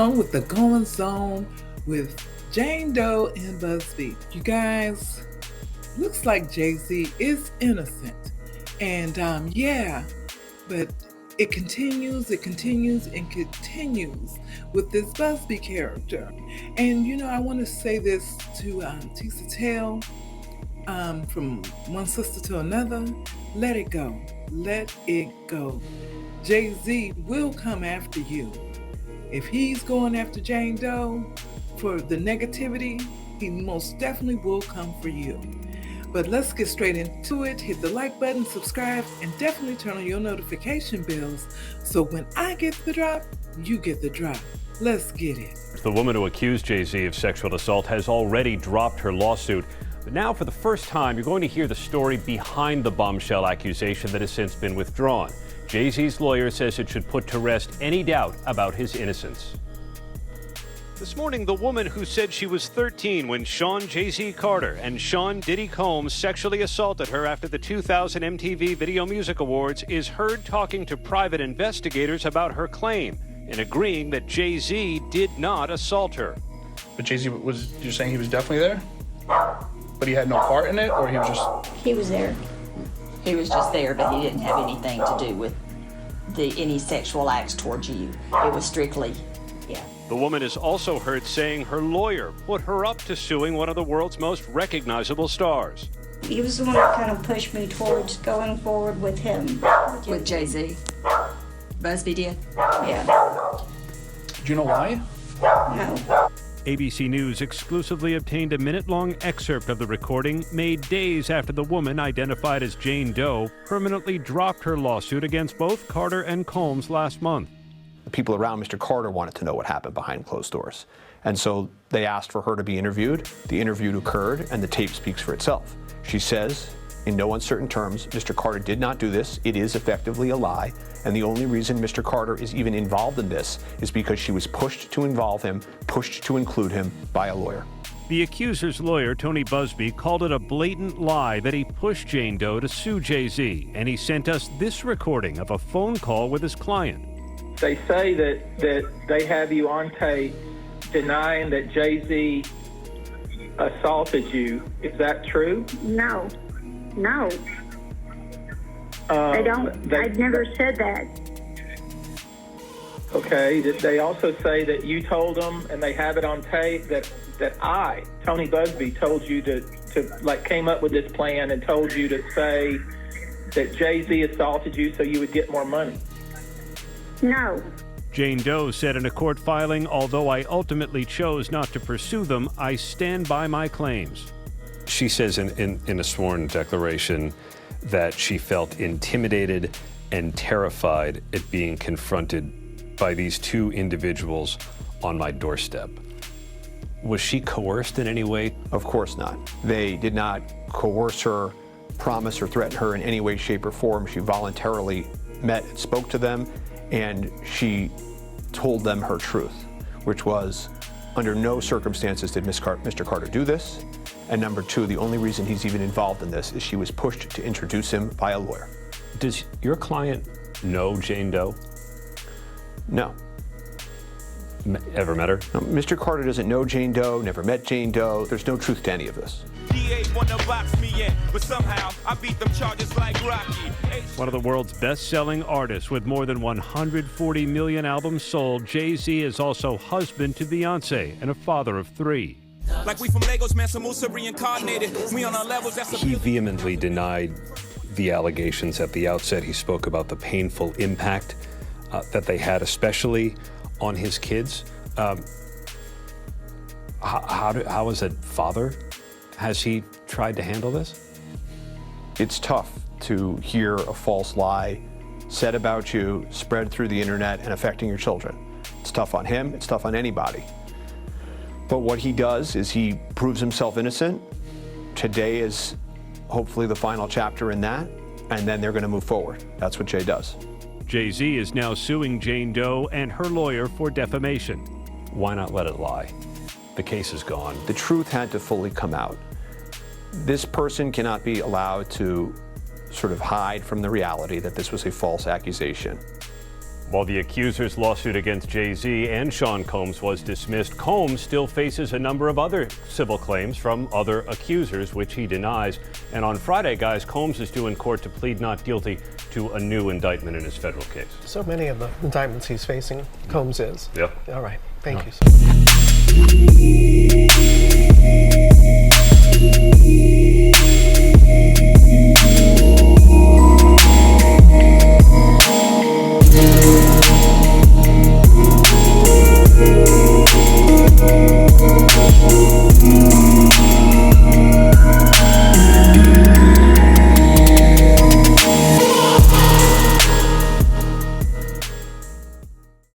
on with the Goings On with Jane Doe and Busby. You guys, looks like Jay-Z is innocent. And but it continues with this Busby character. And I want to say this to Tisa Tale, from one sister to another, let it go. Let it go. Jay-Z will come after you. If he's going after Jane Doe for the negativity, he most definitely will come for you. But let's get straight into it. Hit the like button, subscribe, and definitely turn on your notification bells so when I get the drop, you get the drop. Let's get it. The woman who accused Jay-Z of sexual assault has already dropped her lawsuit. But now, for the first time, you're going to hear the story behind the bombshell accusation that has since been withdrawn. Jay-Z's lawyer says it should put to rest any doubt about his innocence. This morning, the woman who said she was 13 when Sean Jay-Z Carter and Sean Diddy Combs sexually assaulted her after the 2000 MTV Video Music Awards is heard talking to private investigators about her claim and agreeing that Jay-Z did not assault her. But Jay-Z you're saying he was definitely there? But he had no part in it, or he was just... He was there. He was just there, but he didn't have anything to do with any sexual acts towards you. It was strictly, yeah. The woman is also heard saying her lawyer put her up to suing one of the world's most recognizable stars. He was the one that kind of pushed me towards going forward with him. With Jay-Z? Busby did? Yeah. Do you know why? No. ABC News exclusively obtained a minute-long excerpt of the recording made days after the woman, identified as Jane Doe, permanently dropped her lawsuit against both Carter and Combs last month. The people around Mr. Carter wanted to know what happened behind closed doors. And so they asked for her to be interviewed. The interview occurred, and the tape speaks for itself. She says, in no uncertain terms, Mr. Carter did not do this. It is effectively a lie. And the only reason Mr. Carter is even involved in this is because she was pushed to involve him, pushed to include him by a lawyer. The accuser's lawyer, Tony Busby, called it a blatant lie that he pushed Jane Doe to sue Jay-Z, and he sent us this recording of a phone call with his client. They say that they have you on tape denying that Jay-Z assaulted you. Is that true? No. I don't. I've never said that. Okay. They also say that you told them, and they have it on tape, that I, Tony Busby, told you to came up with this plan and told you to say that Jay-Z assaulted you so you would get more money. No. Jane Doe said in a court filing, although I ultimately chose not to pursue them, I stand by my claims. She says in a sworn declaration that she felt intimidated and terrified at being confronted by these two individuals on my doorstep. Was she coerced in any way? Of course not. They did not coerce her, promise or threaten her in any way, shape, or form. She voluntarily met and spoke to them, and she told them her truth, which was, under no circumstances did Mr. Carter do this. And number two, the only reason he's even involved in this is she was pushed to introduce him by a lawyer. Does your client know Jane Doe? No. Ever met her? No, Mr. Carter doesn't know Jane Doe, never met Jane Doe. There's no truth to any of this. One of the world's best-selling artists with more than 140 million albums sold, Jay-Z is also husband to Beyonce and a father of 3. Like we from Lagos, man, Samusa reincarnated. We on our levels, that's He vehemently denied the allegations at the outset. He spoke about the painful impact that they had, especially on his kids. How is it, father? Has he tried to handle this? It's tough to hear a false lie said about you, spread through the internet, and affecting your children. It's tough on him, it's tough on anybody. But what he does is he proves himself innocent. Today is hopefully the final chapter in that, and then they're going to move forward. That's what Jay does. Jay-Z is now suing Jane Doe and her lawyer for defamation. Why not let it lie? The case is gone. The truth had to fully come out. This person cannot be allowed to sort of hide from the reality that this was a false accusation. While the accuser's lawsuit against Jay-Z and Sean Combs was dismissed, Combs still faces a number of other civil claims from other accusers, which he denies. And on Friday, guys, Combs is due in court to plead not guilty to a new indictment in his federal case. So many of the indictments he's facing, Combs is. Yep. All right. Thank you so much.